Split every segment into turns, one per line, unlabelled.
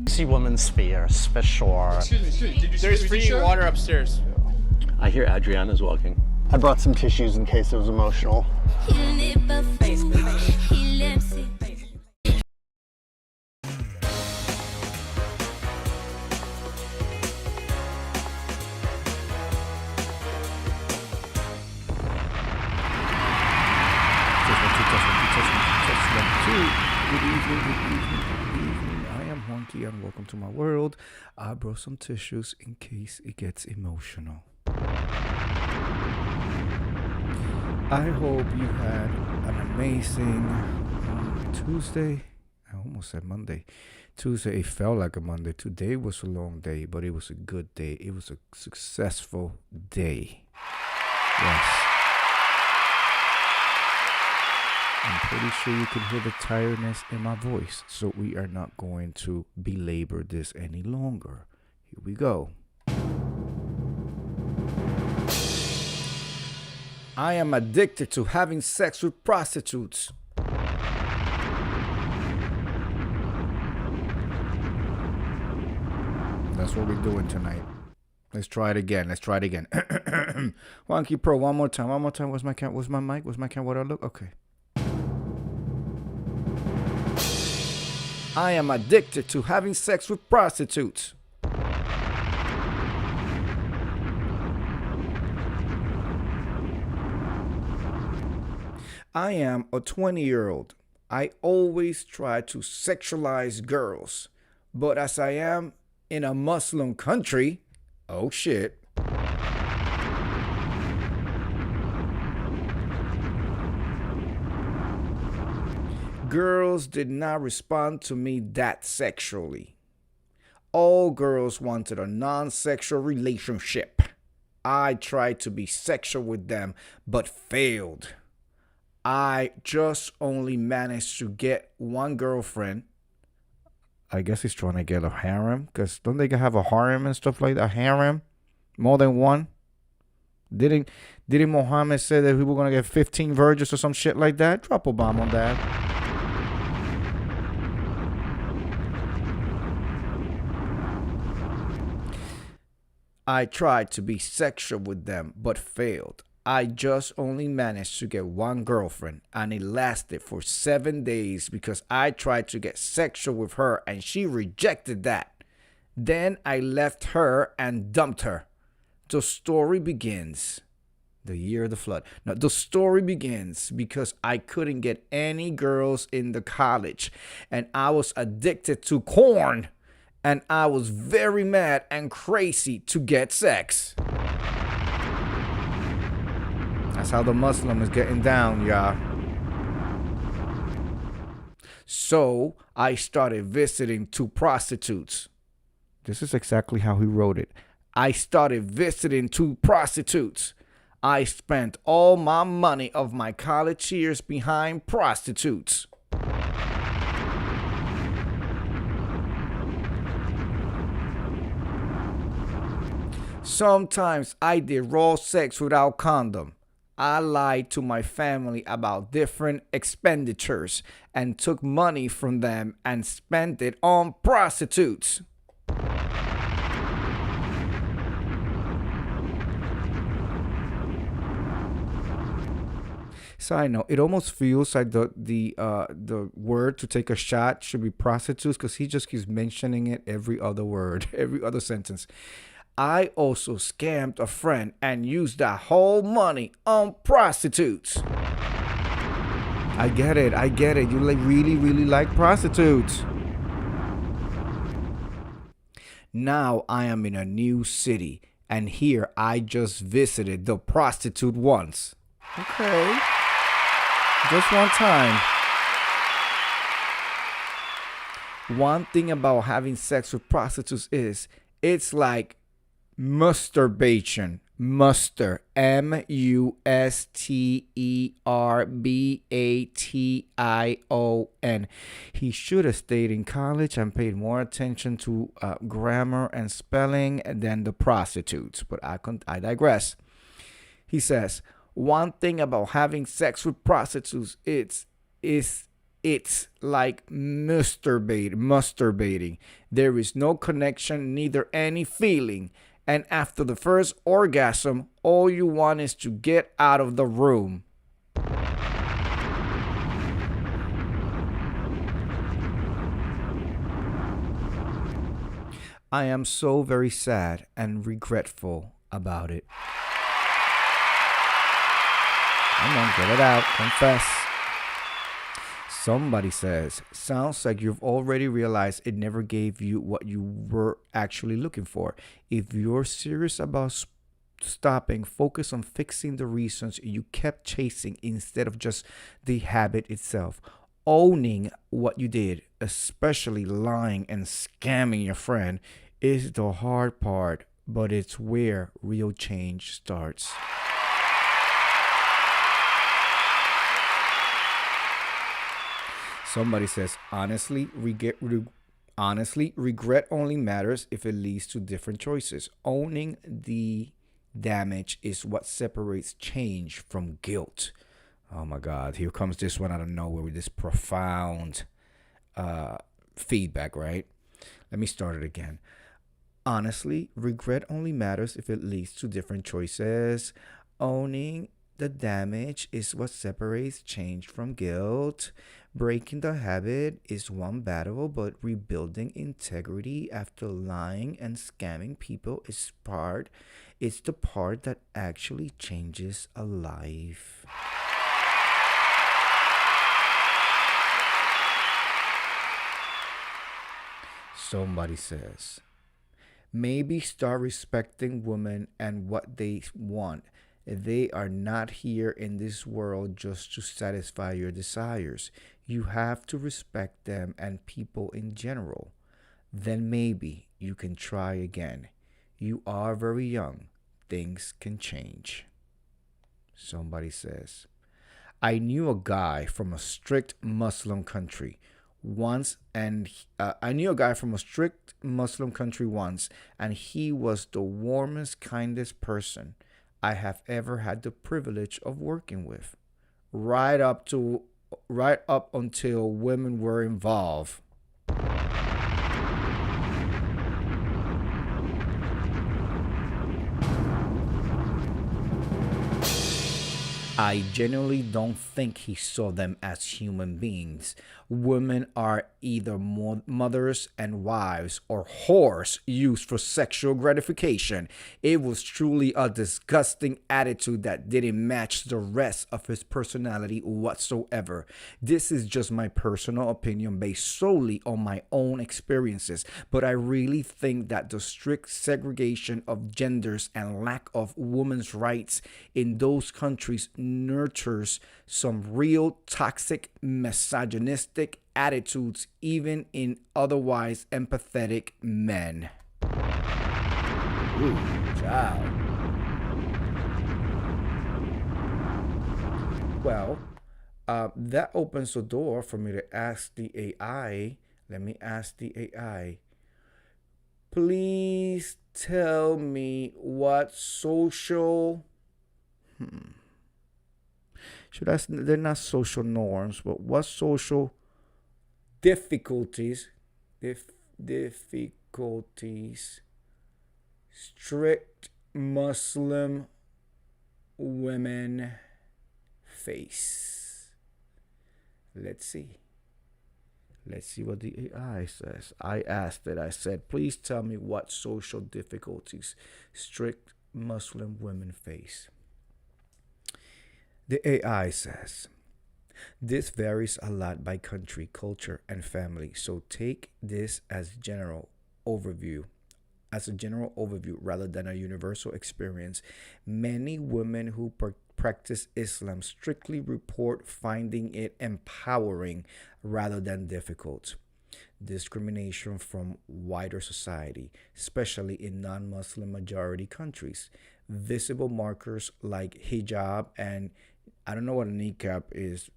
See women's spears for sure.
Excuse me. Did you
There's free water upstairs.
I hear Adriana's walking.
I brought some tissues in case it was emotional.
Good evening. I am Honky and welcome to my world. I brought some tissues in case it gets emotional. I hope you had an amazing Tuesday. I almost said Monday. Tuesday, it felt like a Monday. Today was a long day, but it was a good day. It was a successful day. Yes. I'm pretty sure you can hear the tiredness in my voice, so we are not going to belabor this any longer. Here we go. I am addicted to having sex with prostitutes. That's what we're doing tonight. Let's try it again. Wonky Pro, one more time. Where's my mic? Where's my camera? What I look? Okay. I am addicted to having sex with prostitutes. I am a 20-year-old. I always try to sexualize girls. But as I am in a Muslim country, oh shit. Girls did not respond to me that sexually. All girls wanted a non-sexual relationship. I tried to be sexual with them, but failed. I just only managed to get one girlfriend. I guess he's trying to get a harem, because don't they have a harem and stuff like that? A harem? More than one? Didn't Muhammad say that we were going to get 15 virgins or some shit like that? Drop a bomb on that. I tried to be sexual with them, but failed. I just only managed to get one girlfriend, and it lasted for 7 days because I tried to get sexual with her and she rejected that. Then I left her and dumped her. The story begins. The year of the flood. Now, the story begins because I couldn't get any girls in the college, and I was addicted to corn. And I was very mad and crazy to get sex. That's how the Muslim is getting down, y'all. So I started visiting two prostitutes. This is exactly how he wrote it. I started visiting two prostitutes. I spent all my money of my college years behind prostitutes. Sometimes I did raw sex without condom. I lied to my family about different expenditures and took money from them and spent it on prostitutes. Side note, it almost feels like the word to take a shot should be prostitutes, because he just keeps mentioning it every other word, every other sentence. I also scammed a friend and used that whole money on prostitutes. I get it. You really like prostitutes. Now I am in a new city, and here I just visited the prostitute once. Okay. Just one time. One thing about having sex with prostitutes is it's like masturbation. Muster. Musterbation. He should have stayed in college and paid more attention to grammar and spelling than the prostitutes. But I digress. He says, one thing about having sex with prostitutes is It's like masturbating. There is no connection, neither any feeling. And after the first orgasm, all you want is to get out of the room. I am so very sad and regretful about it. Come on, get it out. Confess. Somebody says, sounds like you've already realized it never gave you what you were actually looking for. If you're serious about stopping, focus on fixing the reasons you kept chasing instead of just the habit itself. Owning what you did, especially lying and scamming your friend, is the hard part, but it's where real change starts. Somebody says, honestly, regret only matters if it leads to different choices. Owning the damage is what separates change from guilt. Oh my God, here comes this one out of nowhere with this profound feedback, right? Let me start it again. Honestly, regret only matters if it leads to different choices. Owning the damage is what separates change from guilt. Breaking the habit is one battle, but rebuilding integrity after lying and scamming people is it's the part that actually changes a life. Somebody says, maybe start respecting women and what they want. They are not here in this world just to satisfy your desires. You have to respect them and people in general. Then maybe you can try again. You are very young. Things can change. Somebody says, I knew a guy from a strict Muslim country once, and he was the warmest, kindest person I have ever had the privilege of working with. Right up until women were involved. I genuinely don't think he saw them as human beings. Women are either mothers and wives or whores used for sexual gratification. It was truly a disgusting attitude that didn't match the rest of his personality whatsoever. This is just my personal opinion based solely on my own experiences, but I really think that the strict segregation of genders and lack of women's rights in those countries nurtures some real toxic, misogynistic attitudes even in otherwise empathetic men. Ooh, child. Well, that opens the door for me to ask the AI. Let me ask the AI. Please tell me what social... they're not social norms, but what social difficulties strict Muslim women face. Let's see what the AI says. I asked it, I said, please tell me what social difficulties strict Muslim women face. The AI says, this varies a lot by country, culture, and family. So take this as a general overview rather than a universal experience. Many women who practice Islam strictly report finding it empowering rather than difficult. Discrimination from wider society, especially in non-Muslim majority countries. Visible markers like hijab and I don't know what a niqab is,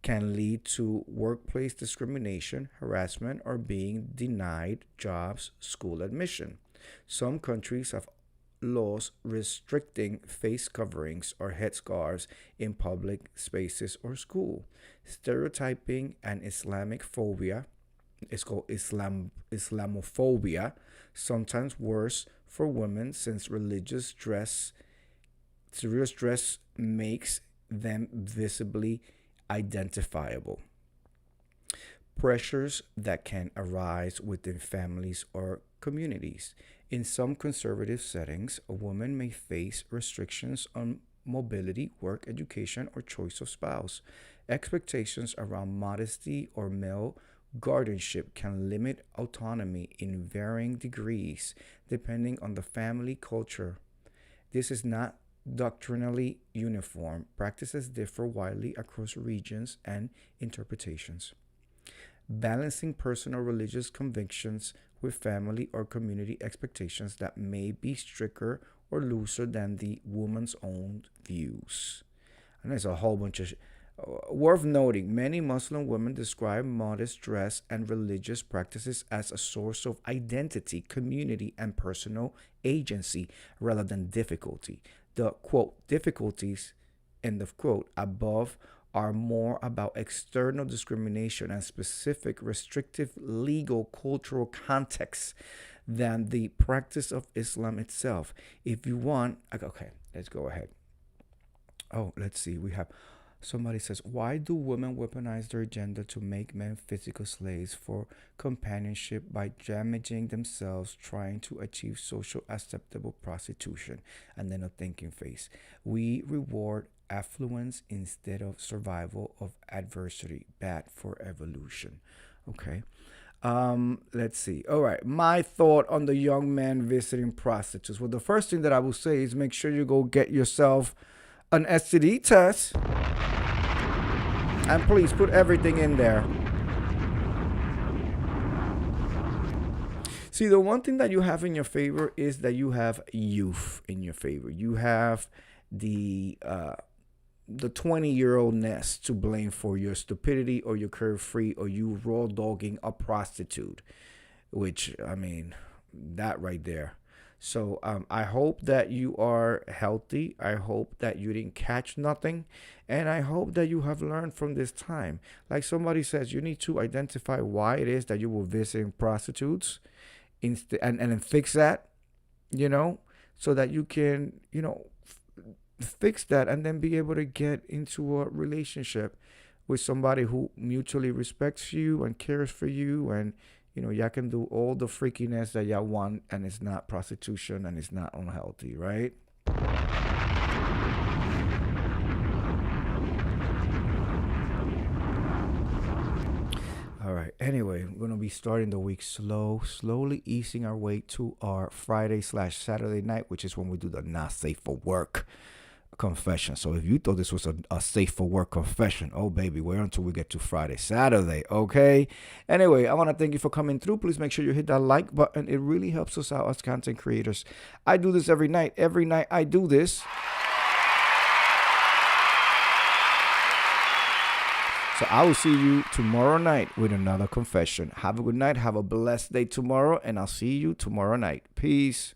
can lead to workplace discrimination, harassment, or being denied jobs, school admission. Some countries have laws restricting face coverings or headscarves in public spaces or school. Stereotyping and Islamic phobia, it's called Islamophobia, sometimes worse for women since serious dress makes them visibly identifiable. Pressures that can arise within families or communities. In some conservative settings, a woman may face restrictions on mobility, work, education, or choice of spouse. Expectations around modesty or male guardianship can limit autonomy in varying degrees depending on the family culture. This is not doctrinally uniform. Practices differ widely across regions and interpretations. Balancing personal religious convictions with family or community expectations that may be stricter or looser than the woman's own views. And there's a whole bunch of worth noting, many Muslim women describe modest dress and religious practices as a source of identity, community, and personal agency rather than difficulty. The quote difficulties end of quote above are more about external discrimination and specific restrictive legal cultural contexts than the practice of Islam itself. If you want, okay, let's go ahead. Oh, let's see. We have somebody says, why do women weaponize their gender to make men physical slaves for companionship by damaging themselves trying to achieve social acceptable prostitution? And then a thinking face. We reward affluence instead of survival of adversity. Bad for evolution. Okay. Let's see. All right. My thought on the young man visiting prostitutes. Well, the first thing that I will say is make sure you go get yourself an STD test. And please put everything in there. See, the one thing that you have in your favor is that you have youth in your favor. You have the 20-year-oldness to blame for your stupidity or your carefree or you raw dogging a prostitute, which, I mean, that right there. So I hope that you are healthy. I hope that you didn't catch nothing. And I hope that you have learned from this time. Like somebody says, you need to identify why it is that you were visiting prostitutes and then fix that, so that you can, fix that and then be able to get into a relationship with somebody who mutually respects you and cares for you, and y'all can do all the freakiness that y'all want, and it's not prostitution and it's not unhealthy, right? All right. Anyway, we're going to be starting the week slowly easing our way to our Friday/Saturday night, which is when we do the not safe for work confession. So if you thought this was a safe for work confession, oh baby, wait until we get to Saturday, okay? Anyway, I want to thank you for coming through. Please make sure you hit that like button. It really helps us out as content creators. I do this every night. Every night I do this. So I will see you tomorrow night with another confession. Have a good night. Have a blessed day tomorrow, and I'll see you tomorrow night. Peace.